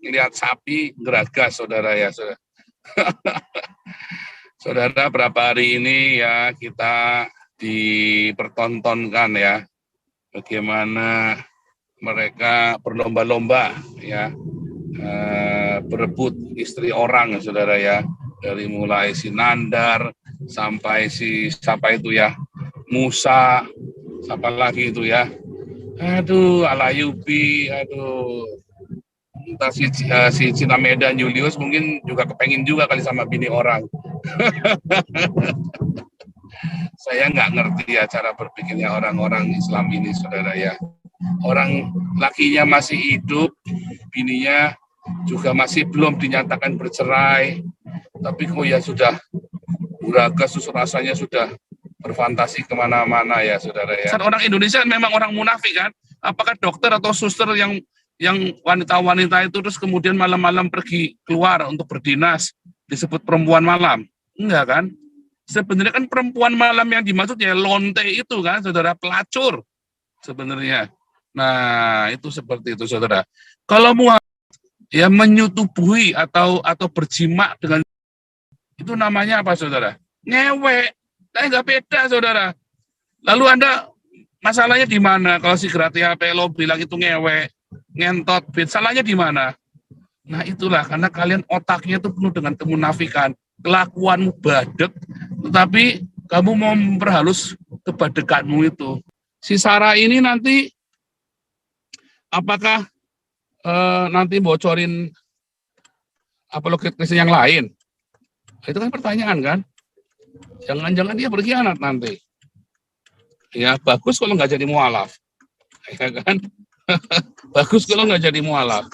ngelihat sapi geragas, saudara ya. Saudara, berapa hari ini ya kita dipertontonkan ya, bagaimana mereka berlomba-lomba ya, berebut istri orang, saudara ya, dari mulai si Nandar sampai si siapa itu ya, Musa, siapa lagi itu ya, aduh, Alayubi, aduh, entah si Cina Medan Julius mungkin juga kepengin juga kali sama bini orang. Saya nggak ngerti ya cara berpikirnya orang-orang Islam ini, saudara ya. Orang lakinya masih hidup, bininya juga masih belum dinyatakan bercerai, tapi kok ya sudah uragas, rasanya sudah berfantasi kemana-mana ya, saudara ya. Orang Indonesia memang orang munafik kan? Apakah dokter atau suster yang wanita-wanita itu terus kemudian malam-malam pergi keluar untuk berdinas disebut perempuan malam? Enggak kan? Sebenarnya kan perempuan malam yang dimaksud ya lonte itu kan, saudara, pelacur sebenarnya. Nah, itu seperti itu, saudara. Kalau mau ya menyutubuhi atau berjimak dengan itu namanya apa, saudara? Ngewek. Nggak beda, saudara. Lalu Anda masalahnya di mana? Kalau si Gratia Pelo bilang itu ngewek, ngentot, salahnya di mana? Nah, itulah karena kalian otaknya itu penuh dengan kemunafikan, kelakuanmu badek, tetapi kamu mau memperhalus kebadekanmu itu. Si Sarah ini nanti apakah nanti bocorin apologet Kristen yang lain? Itu kan pertanyaan kan? Jangan-jangan dia berkhianat nanti. Ya bagus kalau nggak jadi mualaf, ya kan? Bagus kalau nggak jadi mualaf.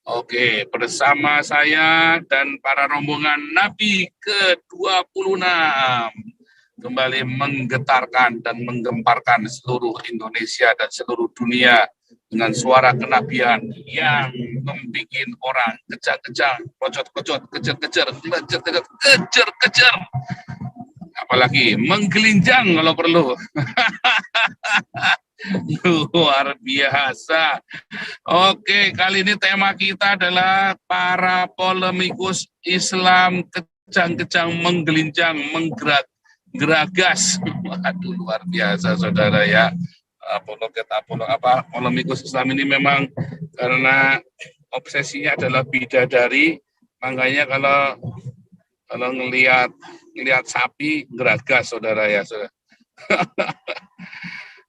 Oke, bersama saya dan para rombongan Nabi ke-26 kembali menggetarkan dan menggemparkan seluruh Indonesia dan seluruh dunia dengan suara kenabian yang membuat orang kejang-kejang, kocot-kocot, kejar-kejar, kejar-kejar, apalagi menggelinjang kalau perlu. Luar biasa. Oke, kali ini tema kita adalah para polemikus Islam kejang-kejang, menggelinjang, geragas. Waduh, luar biasa, saudara ya. Polemikus Islam ini memang karena obsesinya adalah bidadari, makanya kalau ngelihat sapi geragas, saudara ya, saudara.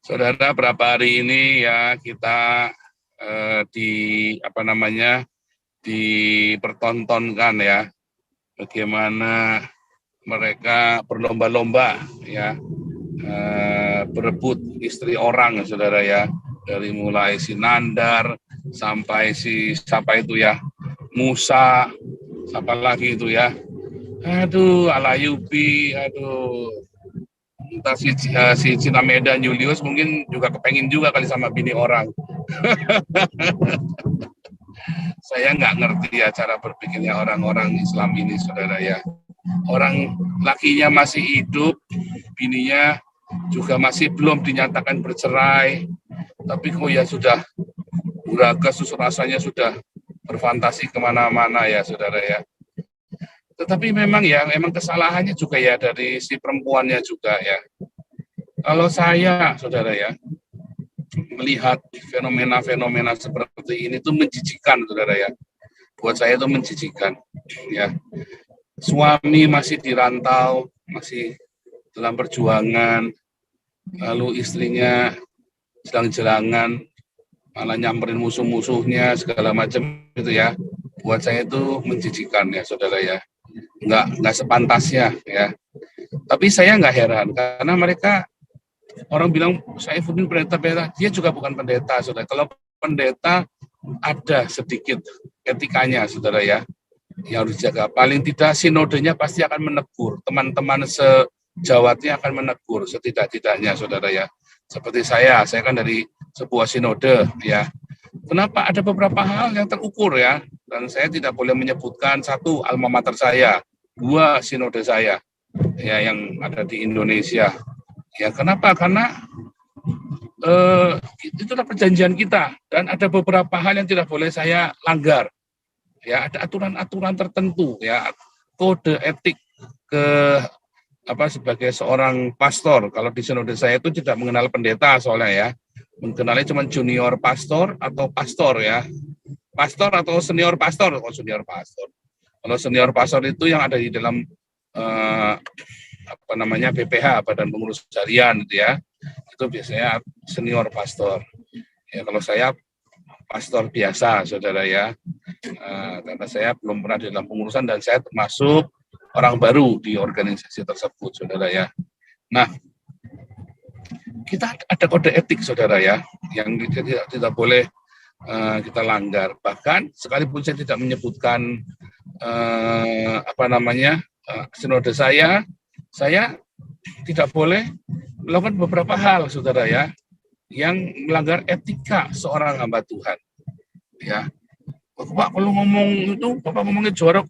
Saudara, berapa hari ini ya kita dipertontonkan ya, bagaimana mereka berlomba-lomba ya, berebut istri orang, saudara ya, dari mulai si Nandar sampai si siapa itu ya, Musa, siapa lagi itu ya, aduh, Alayubi, aduh, entah si Cina Medan Julius mungkin juga kepengin juga kali sama bini orang. Saya nggak ngerti ya cara berpikirnya orang-orang Islam ini, saudara ya. Orang lakinya masih hidup, bininya juga masih belum dinyatakan bercerai, tapi kok ya sudah uragas, rasanya sudah berfantasi kemana-mana ya, saudara ya. Tetapi memang kesalahannya juga ya dari si perempuannya juga ya. Kalau saya, saudara ya, melihat fenomena-fenomena seperti ini tuh menjijikan, saudara ya. Buat saya itu menjijikan ya. Suami masih dirantau, masih dalam perjuangan, lalu istrinya jelang-jelangan malah nyamperin musuh-musuhnya segala macam itu ya. Buat saya itu menjijikan ya, saudara ya. Nggak sepantasnya ya. Tapi saya nggak heran karena mereka, orang bilang Saifuddin pendeta, dia juga bukan pendeta, saudara. Kalau pendeta ada sedikit etikanya, saudara ya, yang harus dijaga. Paling tidak sinodenya pasti akan menegur, teman-teman sejawatnya akan menegur setidak-tidaknya, saudara ya. Seperti saya kan dari sebuah sinode ya. Kenapa? Ada beberapa hal yang terukur ya, dan saya tidak boleh menyebutkan satu alma mater saya, dua sinode saya, ya yang ada di Indonesia. Ya kenapa? Karena itulah perjanjian kita dan ada beberapa hal yang tidak boleh saya langgar. Ya ada aturan-aturan tertentu ya, kode etik ke sebagai seorang pastor. Kalau di sinode saya itu tidak mengenal pendeta soalnya ya, mengenalnya cuma junior pastor atau pastor ya, pastor atau senior pastor. Kalau senior pastor, kalau senior pastor itu yang ada di dalam BPH, Badan Pengurus Harian gitu ya, itu biasanya senior pastor. Ya kalau saya pastor biasa, saudara ya, karena saya belum pernah di dalam pengurusan dan saya termasuk orang baru di organisasi tersebut, saudara ya. Nah, kita ada kode etik, saudara ya, yang tidak boleh kita langgar. Bahkan sekalipun saya tidak menyebutkan sinode saya tidak boleh melakukan beberapa hal, saudara ya, yang melanggar etika seorang hamba Tuhan. Ya, Pak, kalau ngomong itu, Bapak ngomongnya jorok,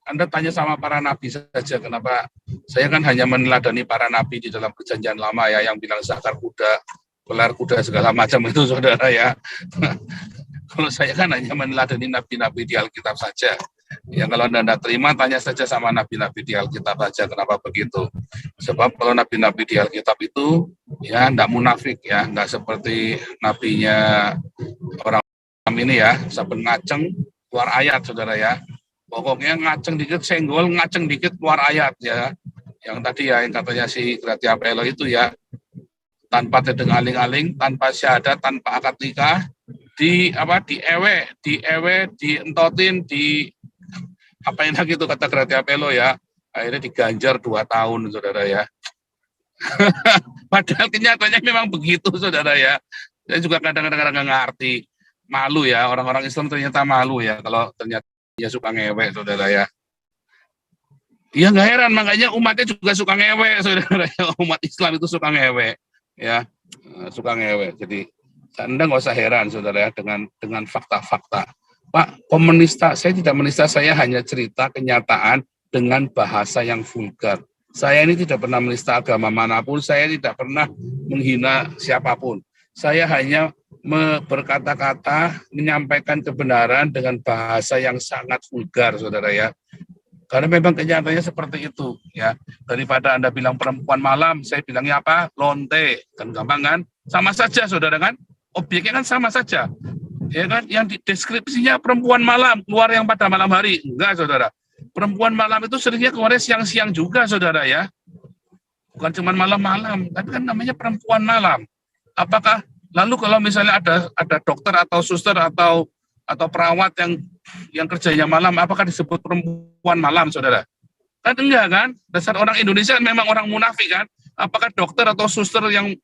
Anda tanya sama para nabi saja, kenapa? Saya kan hanya meneladani para nabi di dalam perjanjian lama ya, yang bilang zakar kuda, gelar kuda, segala macam itu, saudara ya. Kalau saya kan hanya meneladani nabi-nabi di Alkitab saja. Ya kalau Anda tidak terima, tanya saja sama nabi-nabi di Alkitab saja, kenapa begitu. Sebab kalau nabi-nabi di Alkitab itu, ya tidak munafik ya, tidak seperti nabinya orang ini ya, saben ngaceng keluar ayat, saudara ya. Pokoknya ngaceng dikit senggol, ngaceng dikit keluar ayat ya. Yang tadi ya, yang katanya si Gratia Pelo itu ya, tanpa tedeng aling-aling, tanpa syahadat, tanpa akad nikah, dientotin, apain lagi itu kata Gratia Pelo ya, akhirnya diganjar 2 tahun, saudara ya. Padahal kenyataannya memang begitu, saudara ya. Saya juga kadang-kadang nggak ngerti, malu ya, orang-orang Islam ternyata malu ya, kalau ternyata dia suka ngewek, saudara ya. Iya nggak heran, makanya umatnya juga suka ngewek, saudara ya. Umat Islam itu suka ngewek, ya, suka ngewek. Jadi Anda nggak usah heran, saudara ya, dengan fakta-fakta. Pak, komunista, saya tidak menista, saya hanya cerita kenyataan dengan bahasa yang vulgar. Saya ini tidak pernah menista agama manapun, saya tidak pernah menghina siapapun. Saya hanya berkata-kata, menyampaikan kebenaran dengan bahasa yang sangat vulgar, saudara ya. Karena memang kenyataannya seperti itu, ya. Daripada Anda bilang perempuan malam, saya bilangnya apa? Lonte, kan gampang kan? Sama saja, saudara kan? Objeknya kan sama saja. Ya kan, yang deskripsinya perempuan malam, keluar yang pada malam hari. Enggak, saudara. Perempuan malam itu seringnya keluarnya siang-siang juga, saudara ya. Bukan cuma malam-malam, tapi kan namanya perempuan malam. Apakah lalu kalau misalnya ada dokter atau suster atau perawat yang kerjanya malam, apakah disebut perempuan malam, saudara? Kan enggak kan? Dasar orang Indonesia memang orang munafik kan? Apakah dokter atau suster yang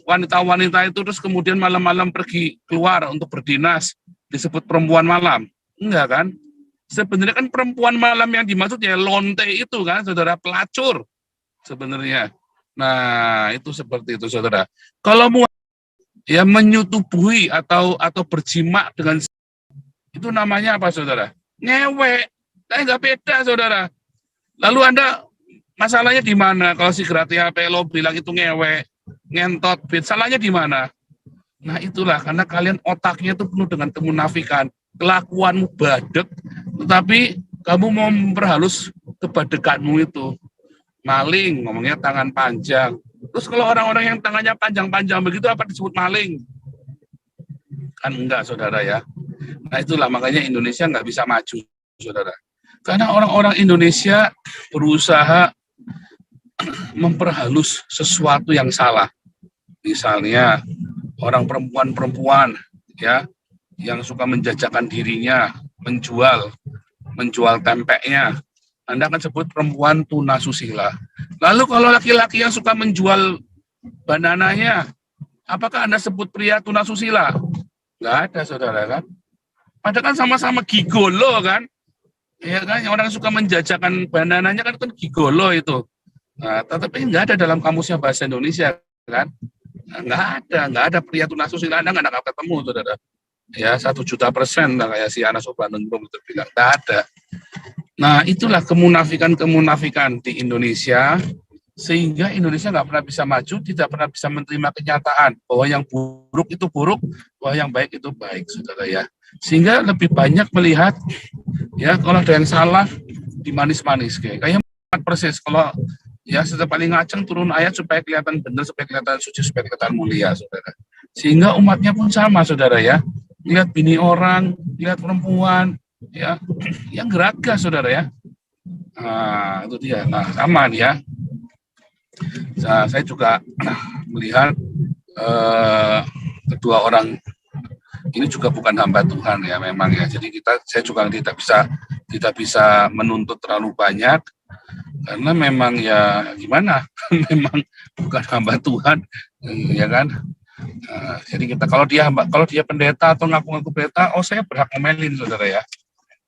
wanita-wanita itu terus kemudian malam-malam pergi keluar untuk berdinas disebut perempuan malam? Enggak kan? Sebenarnya kan perempuan malam yang dimaksud ya lonte itu kan, saudara, pelacur sebenarnya. Nah, itu seperti itu, saudara. Kalau mau ya menyutubuhi atau berjima dengan itu namanya apa, saudara? Ngewek. Nggak beda, saudara. Lalu Anda masalahnya di mana? Kalau si Gratia Pelo bilang itu ngewek, ngentot, salahnya di mana? Nah itulah, karena kalian otaknya itu penuh dengan kemunafikan, kelakuanmu badek, tetapi kamu mau memperhalus kebadekanmu itu. Maling, ngomongnya tangan panjang. Terus kalau orang-orang yang tangannya panjang-panjang begitu, apa disebut maling? Kan enggak, saudara ya. Nah itulah, makanya Indonesia nggak bisa maju, saudara. Karena orang-orang Indonesia berusaha memperhalus sesuatu yang salah. Misalnya orang perempuan-perempuan ya yang suka menjajakan dirinya, menjual tempeknya, Anda akan sebut perempuan tunasusila. Lalu kalau laki-laki yang suka menjual banananya, apakah Anda sebut pria tunasusila? Nggak ada, saudara kan? Padahal kan sama-sama gigolo kan? Ya kan, orang yang suka menjajakan banananya kan gigolo itu. Nah, tetapi nggak ada dalam kamusnya bahasa Indonesia kan? Nggak ada pria tunasusila, Anda nggak akan ketemu, saudara. Ya 1 juta% lah kayak si Anas Urbaningrum itu bilang, tidak ada. Nah itulah kemunafikan di Indonesia, sehingga Indonesia nggak pernah bisa maju, tidak pernah bisa menerima kenyataan bahwa yang buruk itu buruk, bahwa yang baik itu baik, saudara ya. Sehingga lebih banyak melihat ya kalau ada yang salah dimanis-manis kayak persis kalau ya setiap kali ngaceng turun ayat supaya kelihatan benar, supaya kelihatan suci, supaya kelihatan mulia, saudara. Sehingga umatnya pun sama, saudara ya. Lihat bini orang, lihat perempuan, ya yang geragas, saudara ya. Nah, itu dia. Nah, aman ya. Nah, saya juga melihat kedua orang ini juga bukan hamba Tuhan ya memang ya. Jadi saya juga tidak bisa menuntut terlalu banyak karena memang ya gimana, memang bukan hamba Tuhan, ya kan. Jadi kalau dia pendeta atau ngaku-ngaku pendeta, oh saya berhak ngomelin, saudara ya.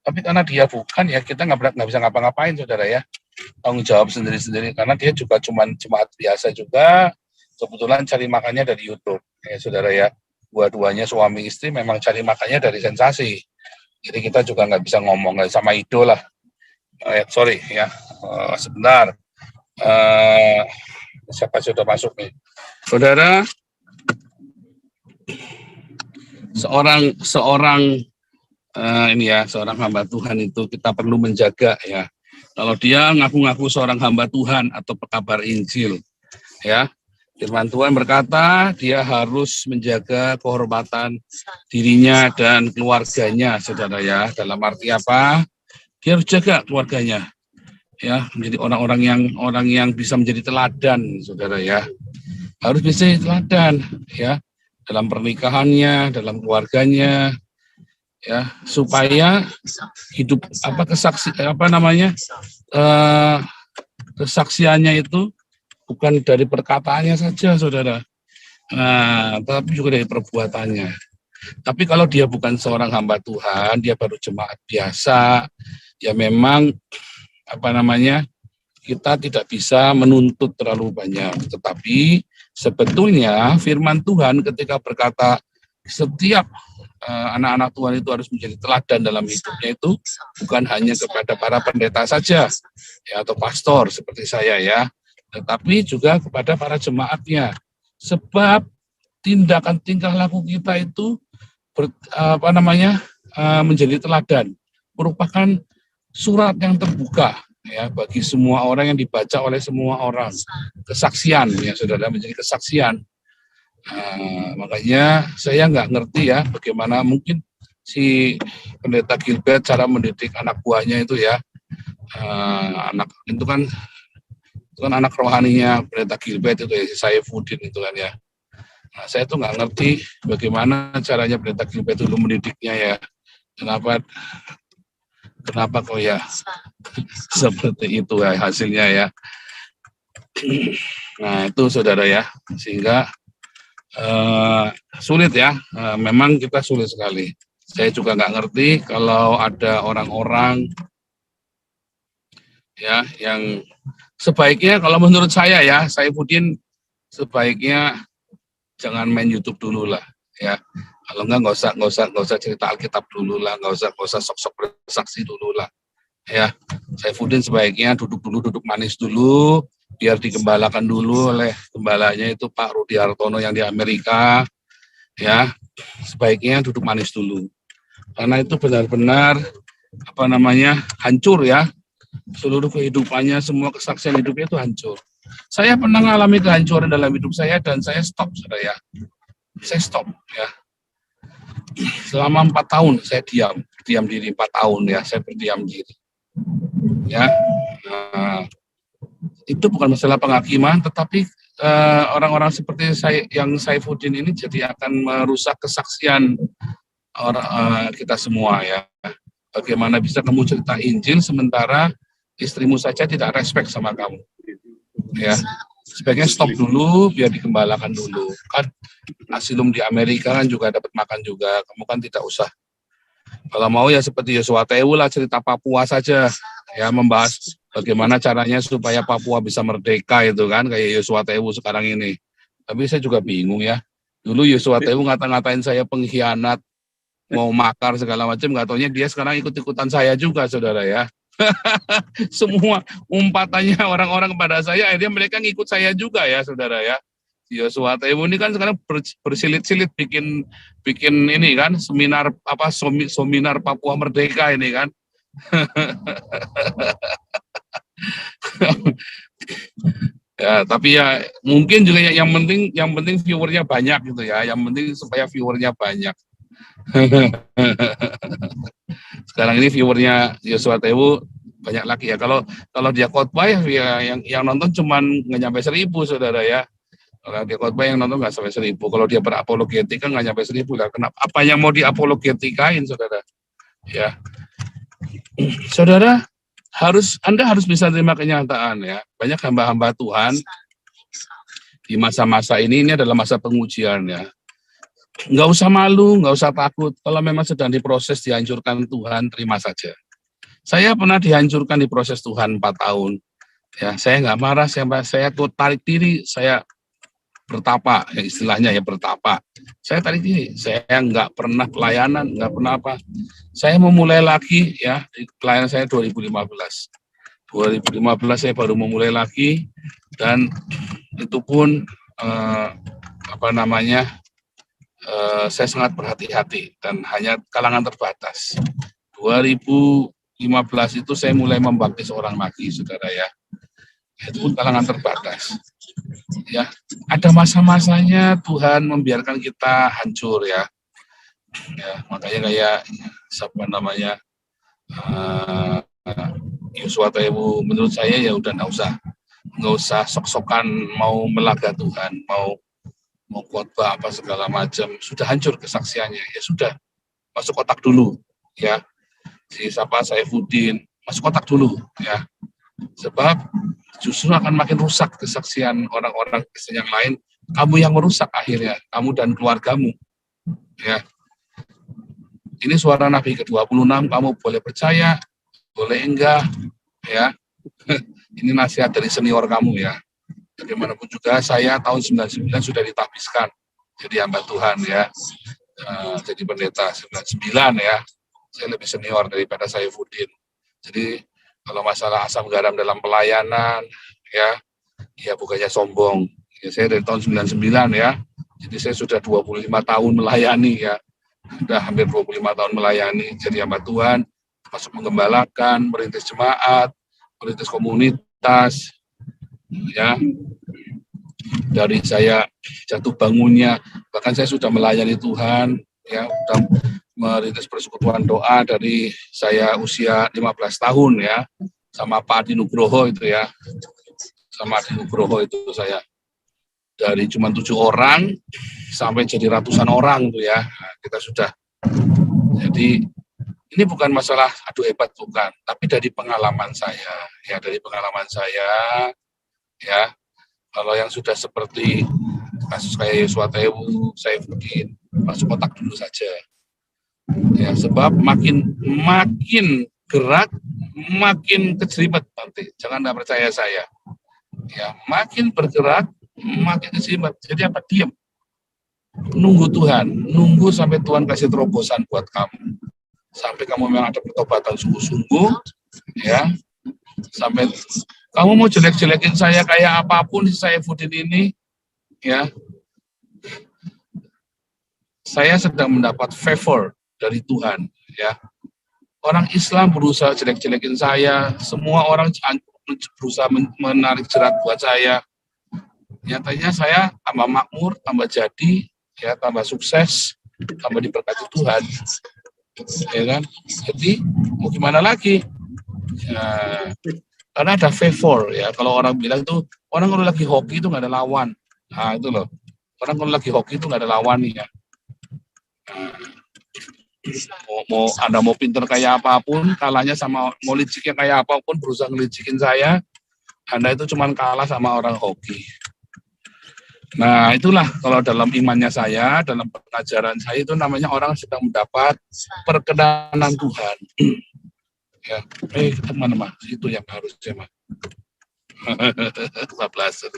Tapi karena dia bukan ya, kita nggak bisa ngapa-ngapain, saudara ya. Tanggung jawab sendiri-sendiri karena dia juga jemaat biasa juga, kebetulan cari makannya dari YouTube ya, saudara ya. Dua-duanya suami istri memang cari makannya dari sensasi. Jadi kita juga nggak bisa ngomong sama idol lah. Sorry ya, sebentar. Siapa sudah masuk nih, saudara? Seorang ini ya, seorang hamba Tuhan itu kita perlu menjaga ya. Kalau dia ngaku-ngaku seorang hamba Tuhan atau pekabar Injil, ya, firman Tuhan berkata dia harus menjaga kehormatan dirinya dan keluarganya, saudara ya. Dalam arti apa? Dia harus jaga keluarganya, ya, menjadi orang yang bisa menjadi teladan, saudara ya. Harus bisa teladan, ya, dalam pernikahannya, dalam keluarganya, ya, supaya hidup kesaksiannya itu bukan dari perkataannya saja, saudara. Nah, tapi juga dari perbuatannya. Tapi kalau dia bukan seorang hamba Tuhan, dia baru jemaat biasa, ya memang kita tidak bisa menuntut terlalu banyak. Tetapi sebetulnya firman Tuhan ketika berkata setiap anak-anak Tuhan itu harus menjadi teladan dalam hidupnya itu bukan hanya kepada para pendeta saja ya atau pastor seperti saya ya, tetapi juga kepada para jemaatnya. Sebab tindakan tingkah laku kita itu menjadi teladan, merupakan surat yang terbuka ya bagi semua orang, yang dibaca oleh semua orang, kesaksian ya, saudara, menjadi kesaksian. Makanya saya nggak ngerti ya bagaimana mungkin si pendeta Gilbert cara mendidik anak buahnya itu ya, anak itu kan anak rohaninya pendeta Gilbert itu ya, si Saifuddin itu kan ya. Nah, saya tuh nggak ngerti bagaimana caranya pendeta Gilbert dulu mendidiknya ya. Kenapa kok ya seperti itu ya hasilnya ya. Nah itu, saudara ya, sehingga sulit ya, memang kita sulit sekali. Saya juga nggak ngerti kalau ada orang-orang ya yang sebaiknya, kalau menurut saya ya, Saifuddin sebaiknya jangan main YouTube dulu lah ya. Kalau nggak usah cerita Alkitab dulu lah, nggak usah sok-sok bersaksi dulu lah ya. Saifuddin sebaiknya duduk manis dulu, biar digembalakan dulu oleh gembalanya itu Pak Rudi Hartono yang di Amerika ya. Sebaiknya duduk manis dulu, karena itu benar-benar hancur ya, seluruh kehidupannya, semua kesaksian hidupnya itu hancur. Saya pernah mengalami kehancuran dalam hidup saya dan saya stop, saudara ya. Saya stop ya. Selama 4 tahun saya diam diri 4 tahun ya, saya berdiam diri. Ya. Itu bukan masalah penghakiman, tetapi orang-orang seperti saya yang Saifuddin ini jadi akan merusak kesaksian kita semua ya. Bagaimana bisa kamu cerita Injil sementara istrimu saja tidak respect sama kamu? Ya. Sebaiknya stop dulu, biar digembalakan dulu. Kan Asilum di Amerika kan juga dapat makan juga. Kamu kan tidak usah. Kalau mau ya seperti Yosua Tewu lah, cerita Papua saja. Ya, membahas bagaimana caranya supaya Papua bisa merdeka itu kan, kayak Yosua Tewu sekarang ini. Tapi saya juga bingung ya. Dulu Yosua Tewu ngata-ngatain saya pengkhianat. mau makar segala macam, nggak taunya dia sekarang ikut-ikutan saya juga, saudara ya. Semua umpatannya orang-orang kepada saya, akhirnya mereka ngikut saya juga ya, saudara ya. Yosua Tewu ini kan sekarang bersilit-silit bikin ini kan seminar seminar Papua Merdeka ini kan. Ya, tapi ya mungkin juga yang penting viewernya banyak gitu ya. Yang penting supaya viewernya banyak. Sekarang ini viewernya Yosua Tewu banyak lagi ya. Kalau dia khotbah ya yang nonton cuman nggak nyampe 1.000, saudara ya. Kalau dia khotbah yang nonton nggak sampai 1.000. Kalau dia berapologetika nggak nyampe 1.000 lah. Kenapa? Apa yang mau diapologetikain, saudara? Ya, saudara Anda harus bisa terima kenyataan ya. Banyak hamba-hamba Tuhan di masa-masa ini adalah masa pengujian ya. Nggak usah malu, nggak usah takut. Kalau memang sedang diproses, dihancurkan Tuhan, terima saja. Saya pernah dihancurkan di proses Tuhan 4 tahun. Ya, saya nggak marah, saya tarik diri, saya bertapa, ya istilahnya ya bertapa. Saya tarik diri, saya nggak pernah pelayanan, nggak pernah apa. Saya memulai lagi ya, di pelayanan saya 2015. 2015 saya baru memulai lagi, dan itu pun saya sangat berhati-hati dan hanya kalangan terbatas. 2015 itu saya mulai membaptis orang lagi, saudara ya. Itu pun kalangan terbatas. Ya, ada masa-masanya Tuhan membiarkan kita hancur ya. Ya, makanya kayak Yosua Tewu, menurut saya ya udah nggak usah sok-sokan mau melaga Tuhan, mau khotbah apa segala macam, sudah hancur kesaksiannya, ya sudah masuk kotak dulu ya. Si Saifuddin masuk kotak dulu ya, sebab justru akan makin rusak kesaksian orang-orang Kristen yang lain. Kamu yang merusak akhirnya, kamu dan keluargamu ya. Ini suara Nabi ke-26, kamu boleh percaya, boleh enggak ya. Ini nasihat dari senior kamu ya. Bagaimanapun juga saya tahun 99 sudah ditahbiskan jadi hamba Tuhan ya. Jadi pendeta 99 ya. Saya lebih senior daripada Saifuddin. Jadi kalau masalah asam garam dalam pelayanan ya bukannya sombong. Ya, saya dari tahun 99 ya. Jadi saya sudah 25 tahun melayani ya. Sudah hampir 25 tahun melayani jadi hamba Tuhan, termasuk menggembalakan, merintis jemaat, merintis komunitas ya. Dari saya jatuh bangunnya, bahkan saya sudah melayani Tuhan ya, sudah merintis persekutuan doa dari saya usia 15 tahun ya, sama Pak Adi Nugroho itu ya. Sama Adi Nugroho itu saya dari cuma 7 orang sampai jadi ratusan orang tuh ya. Nah, kita sudah. Jadi ini bukan masalah aduh hebat, bukan, tapi dari pengalaman saya ya, ya. Kalau yang sudah seperti kasus kayak Yosua Tewu, Saifuddin, masuk kotak dulu saja. Ya, sebab makin gerak, makin kejelimet nanti. Jangan tidak percaya saya. Ya, makin bergerak, makin kejelimet. Jadi apa? Diam. Nunggu Tuhan, nunggu sampai Tuhan kasih terobosan buat kamu. Sampai kamu memang ada pertobatan sungguh-sungguh, ya. Sampai kamu mau jelek-jelekin saya kayak apapun, saya Saifuddin ini, ya. Saya sedang mendapat favor dari Tuhan, ya. Orang Islam berusaha jelek-jelekin saya, semua orang berusaha menarik jerat buat saya. Nyatanya saya tambah makmur, tambah jadi, ya, tambah sukses, tambah diberkati Tuhan, ya kan? Jadi mau gimana lagi? Ya, karena ada favor ya. Kalau orang bilang tuh, orang kalau lagi hoki itu nggak ada lawan. Nah itu loh. Orang kalau lagi hoki itu nggak ada lawan nih ya. Nah, Anda mau pinter kayak apapun, kalahnya sama mau liciknya kayak apapun, berusaha ngelicikin saya, Anda itu cuma kalah sama orang hoki. Nah itulah kalau dalam imannya saya, dalam pengajaran saya itu namanya orang sedang mendapat perkenanan Tuhan. Ya, kita mana mah? Itu yang harusnya mah. 15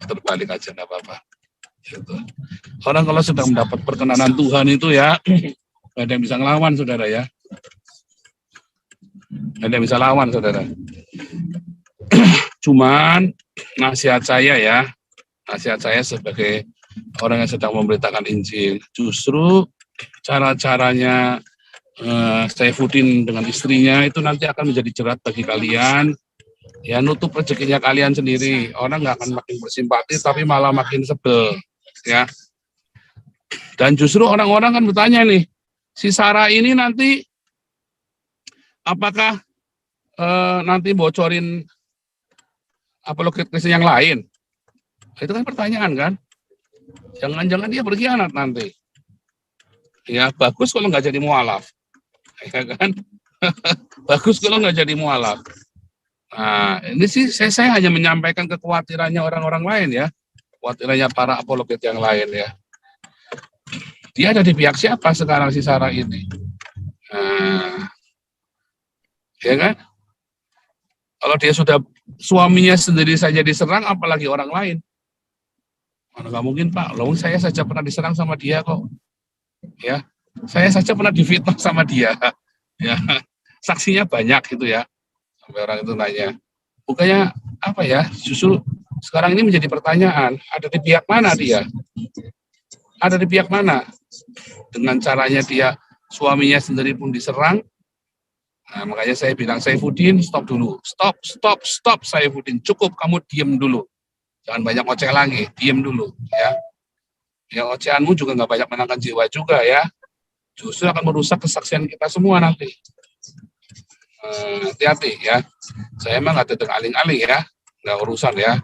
terbalik aja nggak apa-apa. Gitu. Orang kalau sedang mendapat perkenanan Tuhan itu ya, Nggak ada yang bisa ngelawan, saudara ya. Nggak ada yang bisa lawan, saudara. Cuman nasihat saya sebagai orang yang sedang memberitakan Injil, justru cara-caranya Saifuddin dengan istrinya itu nanti akan menjadi jerat bagi kalian. Ya, nutup rezekinya kalian sendiri. Orang nggak akan makin bersimpati, tapi malah makin sebel. Ya. Dan justru orang-orang kan bertanya nih, si Sarah ini nanti apakah nanti bocorin apologet Kristen yang lain? Itu kan pertanyaan kan. Jangan-jangan dia berkhianat nanti. Ya, bagus kalau nggak jadi mualaf. Ya kan? Bagus kalau nggak jadi mualaf. Nah, ini sih saya hanya menyampaikan kekhawatirannya orang-orang lain ya. Kekhawatirannya para apologet yang lain ya. Dia ada di pihak siapa sekarang si Sarah ini? Nah, ya kan? Kalau dia sudah suaminya sendiri saja diserang, apalagi orang lain. Mana nggak mungkin Pak, loh saya saja pernah diserang sama dia kok. Ya, saya saja pernah difitnah sama dia. Ya, saksinya banyak gitu ya. Sampai orang itu nanya, bukannya apa ya, justru sekarang ini menjadi pertanyaan, ada di pihak mana dia? Ada di pihak mana? Dengan caranya dia, suaminya sendiri pun diserang. Nah, makanya saya bilang, Saifuddin, stop dulu. Stop, Saifuddin. Cukup, kamu diem dulu. Jangan banyak oceh lagi, diem dulu. Ya, yang ocehanmu juga nggak banyak menangkan jiwa juga ya. Justru akan merusak kesaksian kita semua nanti. Hati-hati ya. Saya emang nggak tetap aling-aling ya, nggak urusan ya.